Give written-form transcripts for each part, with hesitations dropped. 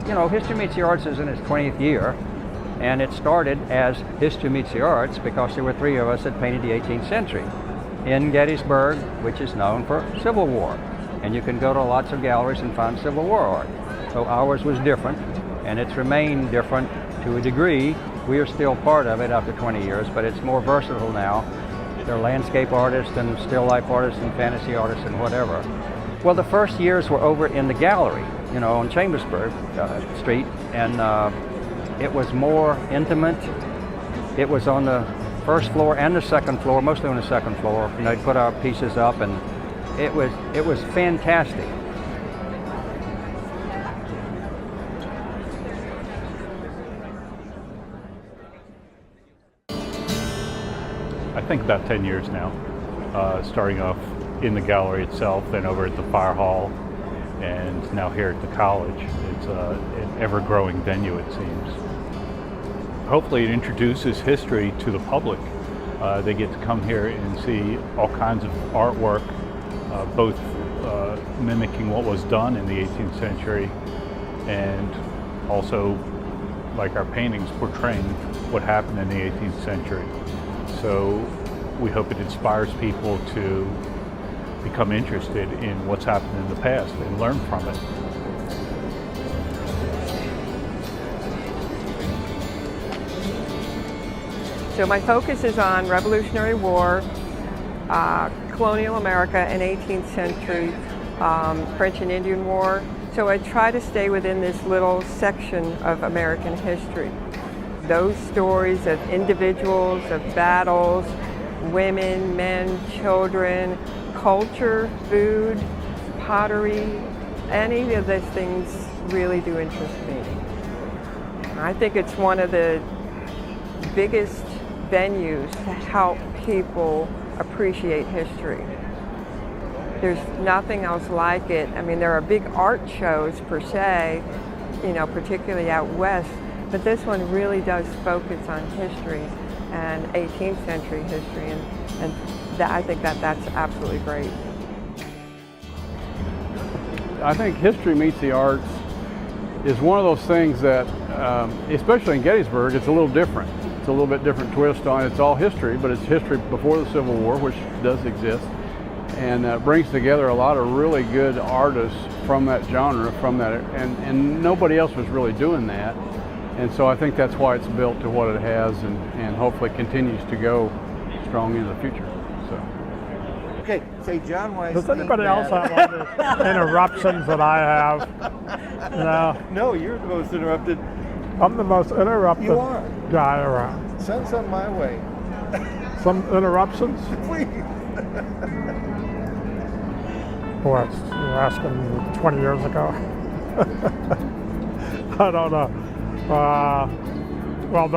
you know, History Meets the Arts is in its 20th year, and it started as History Meets the Arts because there were three of us that painted the 18th century in Gettysburg, which is known for Civil War. And you can go to lots of galleries and find Civil War art. So ours was different, and it's remained different to a degree. We are still part of it after 20 years, but it's more versatile now. There are landscape artists and still life artists and fantasy artists and whatever. Well, the first years were over in the gallery, you know, on Chambersburg Street, and it was more intimate. It was on the first floor and the second floor, mostly on the second floor. You know, they'd put our pieces up, and it was fantastic. I think about 10 years now, starting off in the gallery itself, then over at the fire hall, and now here at the college. It's an ever-growing venue, it seems. Hopefully it introduces history to the public. They get to come here and see all kinds of artwork, both mimicking what was done in the 18th century and also, like our paintings, portraying what happened in the 18th century. So we hope it inspires people to become interested in what's happened in the past and learn from it. So my focus is on Revolutionary War, Colonial America, and 18th century French and Indian War. So I try to stay within this little section of American history. Those stories of individuals, of battles, women, men, children, culture, food, pottery, any of those things really do interest me. I think it's one of the biggest venues to help people appreciate history. There's nothing else like it. I mean, there are big art shows per se, you know, particularly out west, but this one really does focus on history and 18th century history, and that, I think that's absolutely great. I think History Meets the Arts is one of those things that, especially in Gettysburg, it's a little different. It's a little bit different twist on it. It's all history, but it's history before the Civil War, which does exist, and brings together a lot of really good artists from that genre, and nobody else was really doing that. And so I think that's why it's built to what it has, and hopefully continues to go strong in the future. So. Okay, say John Weiss. Does anybody else have all the interruptions that I have? No. No, you're the most interrupted. I'm the most interrupted You are. guy around. Send some my way. Some interruptions? Please. What, you're asking 20 years ago? I don't know. Well,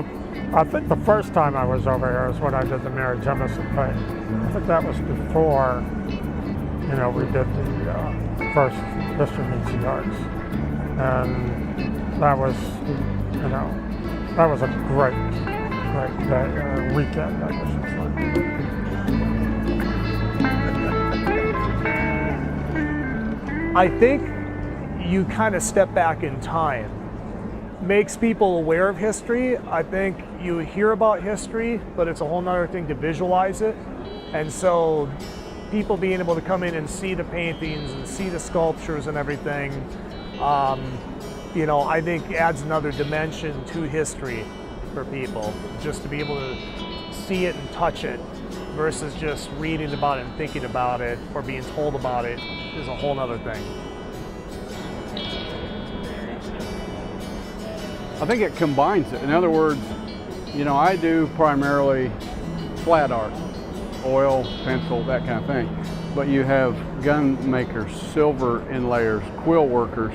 I think the first time I was over here is when I did the Mary Jemison painting. I think that was before, you know, we did the first History Meets the Arts. And that was, you know, that was a great day, weekend, I guess it's like. I think you kind of step back in time. Makes people aware of history. I think you hear about history, but it's a whole nother thing to visualize it. And so people being able to come in and see the paintings and see the sculptures and everything, you know, I think adds another dimension to history for people. Just to be able to see it and touch it versus just reading about it and thinking about it or being told about it is a whole nother thing. I think it combines it. In other words, you know, I do primarily flat art, oil, pencil, that kind of thing. But you have gun makers, silver inlayers, quill workers,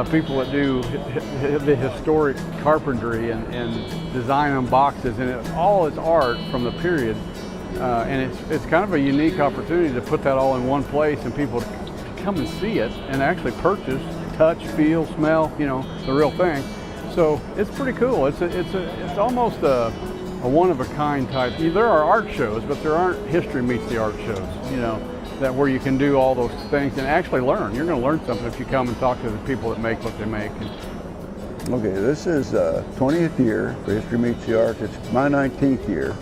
people that do the historic carpentry and design on boxes, and all is art from the period. And it's kind of a unique opportunity to put that all in one place and people to come and see it and actually purchase, touch, feel, smell, you know, the real thing. So it's pretty cool. It's almost a one-of-a-kind type. There are art shows, but there aren't History Meets the Art shows, you know, that where you can do all those things and actually learn. You're going to learn something if you come and talk to the people that make what they make. Okay, this is 20th year for History Meets the Arts. It's my 19th year.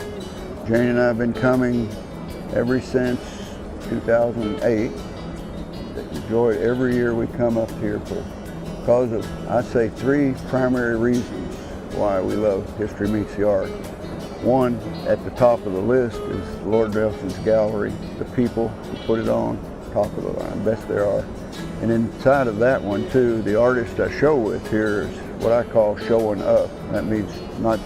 Jane and I have been coming ever since 2008. Enjoy it every year we come up here because of, I'd say, 3 primary reasons why we love History Meets the Arts. One, at the top of the list is Lord Nelson's gallery, the people who put it on, top of the line, best there are. And inside of that one too, the artist I show with here is what I call showing up. That means not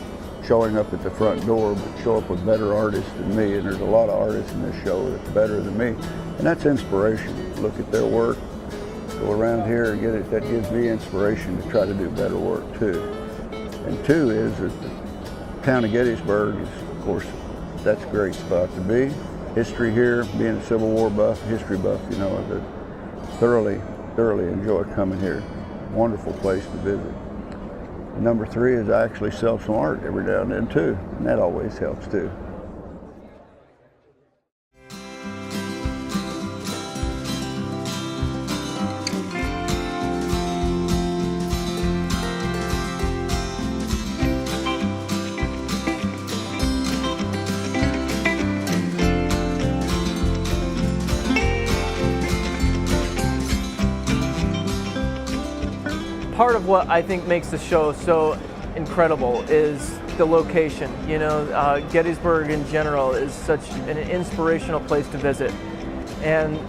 showing up at the front door, but show up with better artists than me. And there's a lot of artists in this show that's better than me. And that's inspiration. Look at their work, go around here and get it. That gives me inspiration to try to do better work too. And 2 is that the town of Gettysburg is, of course, that's a great spot to be. History here, being a Civil War buff, history buff, you know, I thoroughly enjoy coming here. Wonderful place to visit. And number 3 is I actually sell some art every now and then too, and that always helps too. Part of what I think makes the show so incredible is the location. You know, Gettysburg in general is such an inspirational place to visit. And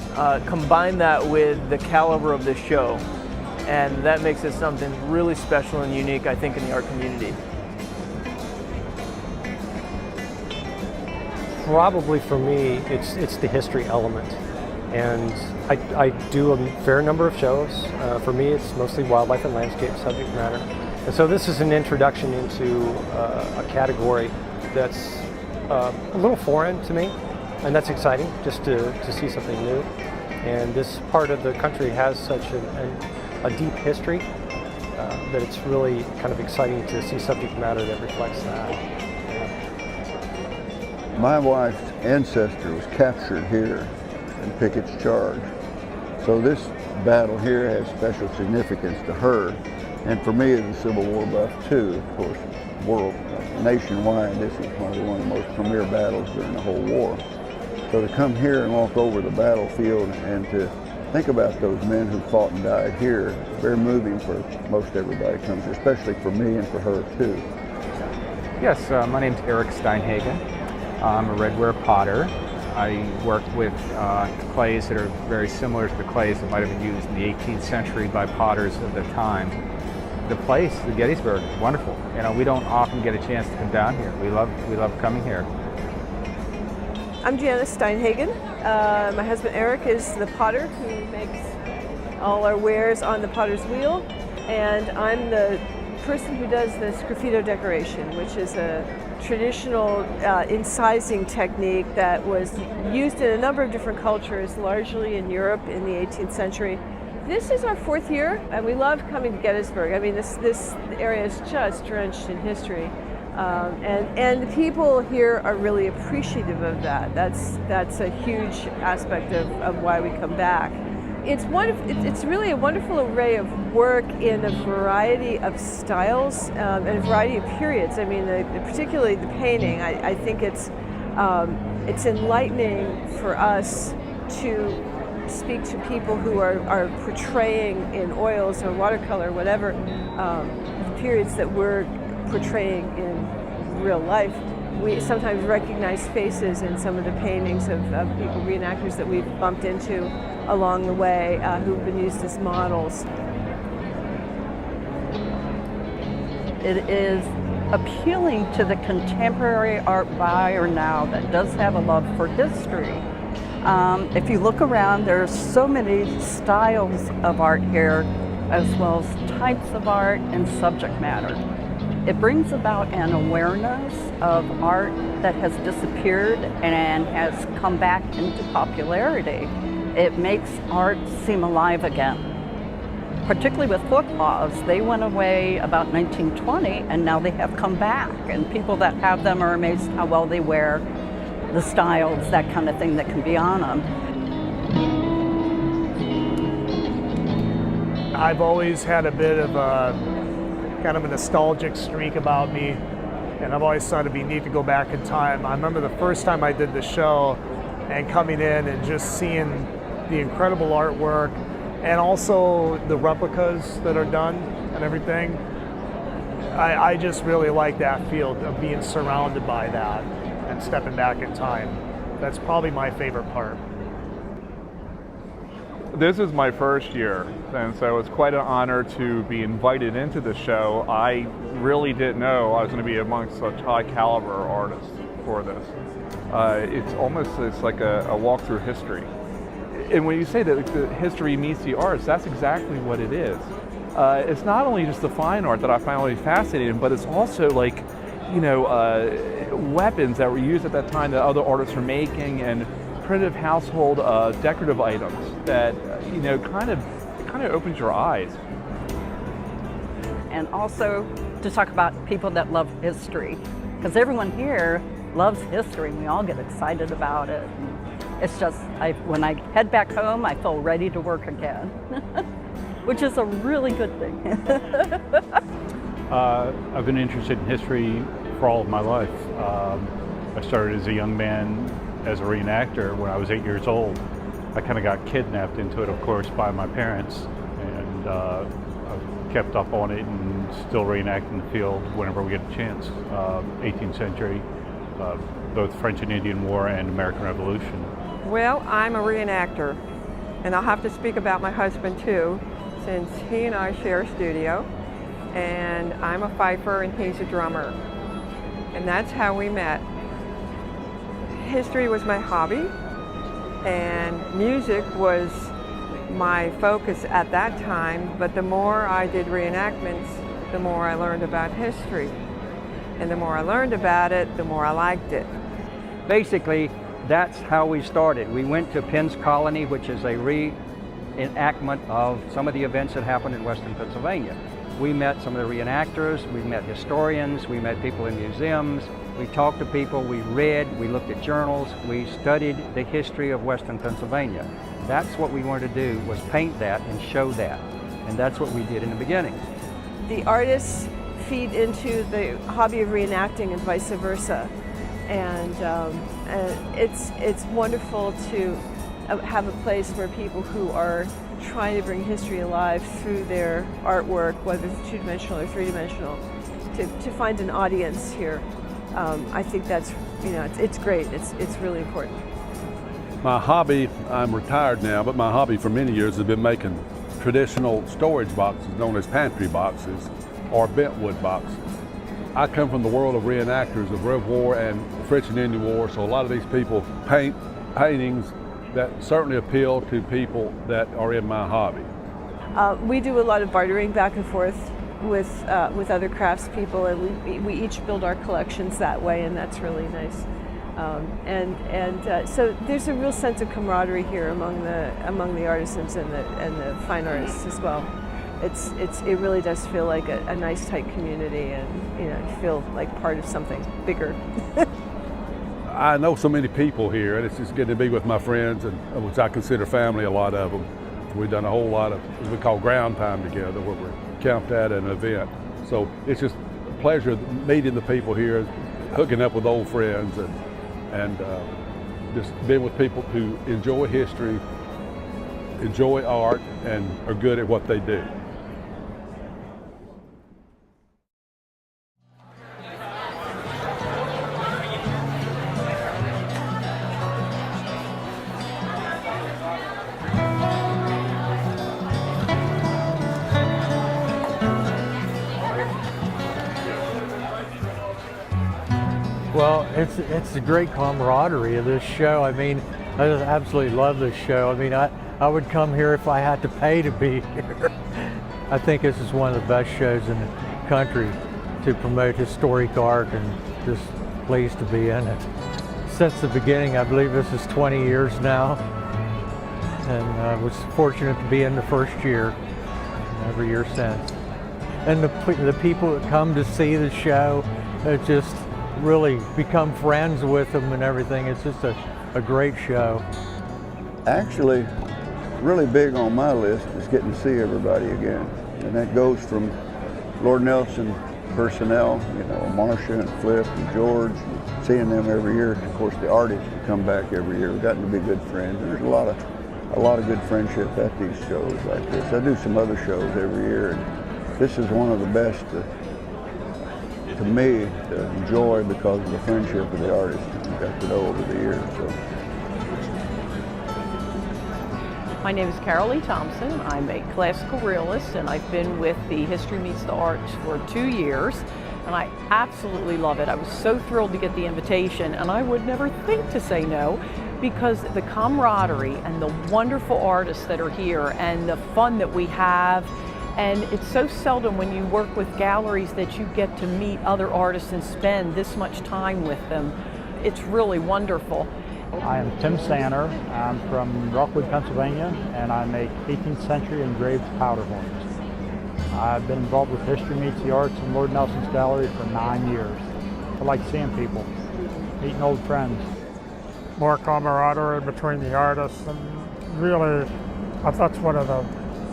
combine that with the caliber of the show, and that makes it something really special and unique, I think, in the art community. Probably for me, it's the history element. And I do a fair number of shows. For me, it's mostly wildlife and landscape subject matter. And so this is an introduction into a category that's a little foreign to me, and that's exciting, just to see something new. And this part of the country has such a deep history that it's really kind of exciting to see subject matter that reflects that. My wife's ancestor was captured here in Pickett's Charge. So this battle here has special significance to her, and for me as a Civil War buff too, of course, nationwide, this is probably one of the most premier battles during the whole war. So to come here and walk over the battlefield and to think about those men who fought and died here, very moving for most everybody comes here, especially for me and for her too. Yes, my name's Erik Steinhagen. I'm a redware potter. I work with clays that are very similar to the clays that might have been used in the 18th century by potters of the time. The place, the Gettysburg, is wonderful. You know, we don't often get a chance to come down here. We love coming here. I'm Janice Steinhagen. My husband Erik is the potter who makes all our wares on the potter's wheel, and I'm the person who does the sgraffito decoration, which is a traditional incising technique that was used in a number of different cultures, largely in Europe in the 18th century. This is our 4th year, and we love coming to Gettysburg. I mean, this area is just drenched in history, and the people here are really appreciative of that. That's a huge aspect of why we come back. It's really a wonderful array of work in a variety of styles and a variety of periods. I mean, particularly the painting. I think it's enlightening for us to speak to people who are portraying in oils or watercolor, whatever, periods that we're portraying in real life. We sometimes recognize faces in some of the paintings of people, reenactors that we've bumped into along the way who've been used as models. It is appealing to the contemporary art buyer now that does have a love for history. If you look around, there's so many styles of art here, as well as types of art and subject matter. It brings about an awareness of art that has disappeared and has come back into popularity. It makes art seem alive again. Particularly with foot cloths, they went away about 1920 and now they have come back, and people that have them are amazed how well they wear, the styles, that kind of thing that can be on them. I've always had a bit of kind of a nostalgic streak about me, and I've always thought it'd be neat to go back in time. I remember the first time I did the show and coming in and just seeing the incredible artwork and also the replicas that are done and everything. I just really like that field of being surrounded by that and stepping back in time. That's probably my favorite part. This is my first year, and so it's quite an honor to be invited into the show. I really didn't know I was going to be amongst such high caliber artists for this. It's like a walk through history. And when you say that the history meets the arts, that's exactly what it is. It's not only just the fine art that I find really fascinating, but it's also like, weapons that were used at that time that other artists were making, and primitive household decorative items that kind of opens your eyes. And also to talk about people that love history, because everyone here loves history and we all get excited about it. It's just, when I head back home, I feel ready to work again, which is a really good thing. I've been interested in history for all of my life. I started as a young man as a reenactor when I was 8 years old. I kind of got kidnapped into it, of course, by my parents, and I've kept up on it and still reenact in the field whenever we get a chance. 18th century, both French and Indian War and American Revolution. Well, I'm a reenactor, and I'll have to speak about my husband too, since he and I share a studio, and I'm a fifer and he's a drummer, and that's how we met. History was my hobby, and music was my focus at that time, but the more I did reenactments, the more I learned about history. And the more I learned about it, the more I liked it. Basically, that's how we started. We went to Penn's Colony, which is a reenactment of some of the events that happened in Western Pennsylvania. We met some of the reenactors, we met historians, we met people in museums, we talked to people, we read, we looked at journals, we studied the history of Western Pennsylvania. That's what we wanted to do, was paint that and show that. And that's what we did in the beginning. The artists feed into the hobby of reenacting and vice versa. And it's wonderful to have a place where people who are trying to bring history alive through their artwork, whether it's two-dimensional or three-dimensional, to find an audience here. I think that's, it's great. It's really important. My hobby, I'm retired now, but my hobby for many years has been making traditional storage boxes known as pantry boxes or bentwood boxes. I come from the world of reenactors of Rev War and French and Indian War, so a lot of these people paint paintings that certainly appeal to people that are in my hobby. We do a lot of bartering back and forth with other craftspeople, and we each build our collections that way, and that's really nice. So there's a real sense of camaraderie here among the artisans and the fine artists as well. It really does feel like a nice tight community, and you feel like part of something bigger. I know so many people here, and it's just getting to be with my friends, and which I consider family, a lot of them. We've done a whole lot of what we call ground time together, where we're camped at an event. So it's just a pleasure meeting the people here, hooking up with old friends, and just being with people who enjoy history, enjoy art, and are good at what they do. Well, it's the great camaraderie of this show. I mean, I just absolutely love this show. I mean, I would come here if I had to pay to be here. I think this is one of the best shows in the country to promote historic art, and just pleased to be in it. Since the beginning, I believe this is 20 years now, and I was fortunate to be in the first year, and every year since. And the people that come to see the show, just really become friends with them and everything. It's just a great show. Actually, really big on my list is getting to see everybody again. And that goes from Lord Nelson personnel, you know, Marcia and Flip and George, seeing them every year. Of course, the artists come back every year. We've gotten to be good friends. There's a lot of good friendship at these shows like this. I do some other shows every year, and this is one of the best to me to enjoy because of the friendship of the artists we've got to know over the years. So. My name is Carroll Thompson. I'm a classical realist, and I've been with the History Meets the Arts for 2 years, and I absolutely love it. I was so thrilled to get the invitation, and I would never think to say no, because the camaraderie and the wonderful artists that are here and the fun that we have. And it's so seldom when you work with galleries that you get to meet other artists and spend this much time with them. It's really wonderful. I am Tim Sanner. I'm from Rockwood, Pennsylvania, and I make 18th century engraved powder horns. I've been involved with History Meets the Arts in Lord Nelson's gallery for 9 years. I like seeing people, meeting old friends. More camaraderie between the artists, and really, that's one of the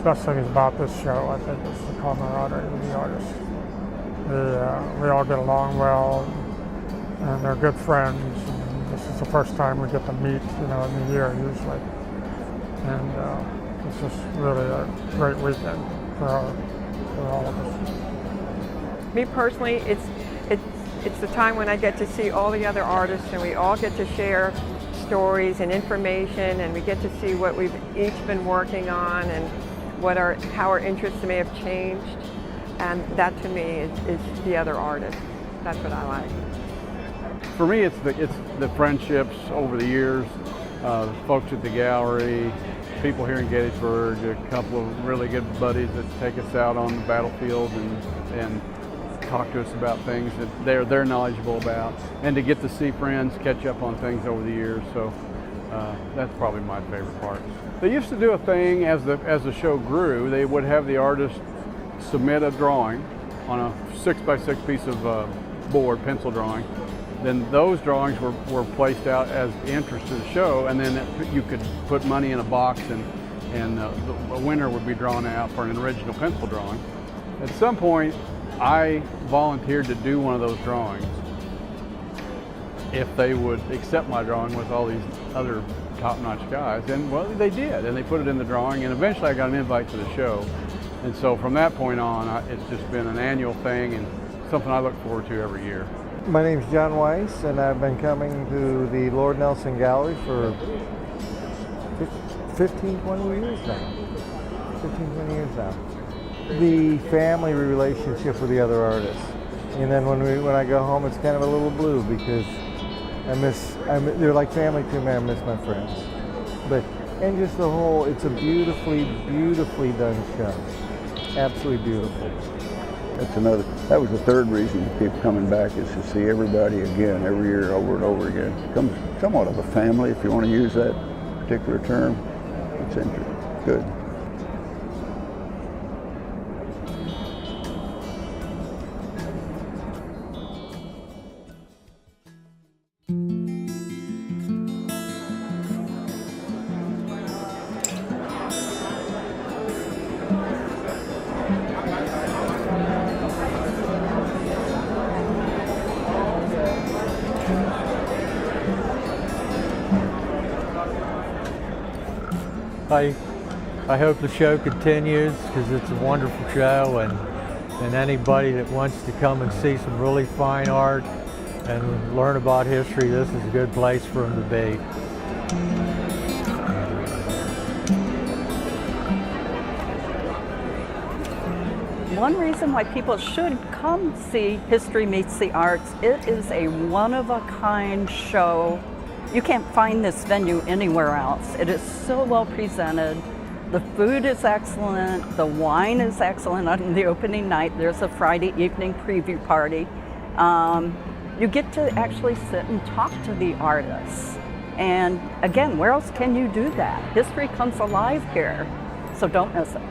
best things about this show, I think, is the camaraderie with the artists. We all get along well, and they're good friends. This is the first time we get to meet, you know, in the year usually. And it's just really a great weekend for all of us. Me personally, it's the time when I get to see all the other artists, and we all get to share stories and information, and we get to see what we've each been working on and how our interests may have changed. And that to me is the other artist. That's what I like. For me, it's the friendships over the years, folks at the gallery, people here in Gettysburg, a couple of really good buddies that take us out on the battlefield and talk to us about things that they're knowledgeable about, and to get to see friends, catch up on things over the years. So that's probably my favorite part. They used to do a thing as the show grew. They would have the artist submit a drawing on a 6x6 piece of board, pencil drawing. Then those drawings were placed out as the entrance to the show, and then you could put money in a box, and a winner would be drawn out for an original pencil drawing. At some point, I volunteered to do one of those drawings if they would accept my drawing with all these other top-notch guys, and well, they did, and they put it in the drawing, and eventually I got an invite to the show. And so from that point on, it's just been an annual thing and something I look forward to every year. My name's John Weiss, and I've been coming to the Lord Nelson Gallery for 15, 20 years now. 15, 20 years now. The family relationship with the other artists. And then when I go home, it's kind of a little blue because they're like family to me. I miss my friends. And just the whole, it's a beautifully, beautifully done show. Absolutely beautiful. That was the third reason to keep coming back, is to see everybody again every year, over and over again. It becomes somewhat of a family, if you want to use that particular term. It's interesting. Good. I hope the show continues, because it's a wonderful show, and anybody that wants to come and see some really fine art and learn about history, this is a good place for them to be. One reason why people should come see History Meets the Arts, it is a one-of-a-kind show. You can't find this venue anywhere else. It is so well presented. The food is excellent. The wine is excellent. On the opening night, there's a Friday evening preview party. You get to actually sit and talk to the artists. And again, where else can you do that? History comes alive here, so don't miss it.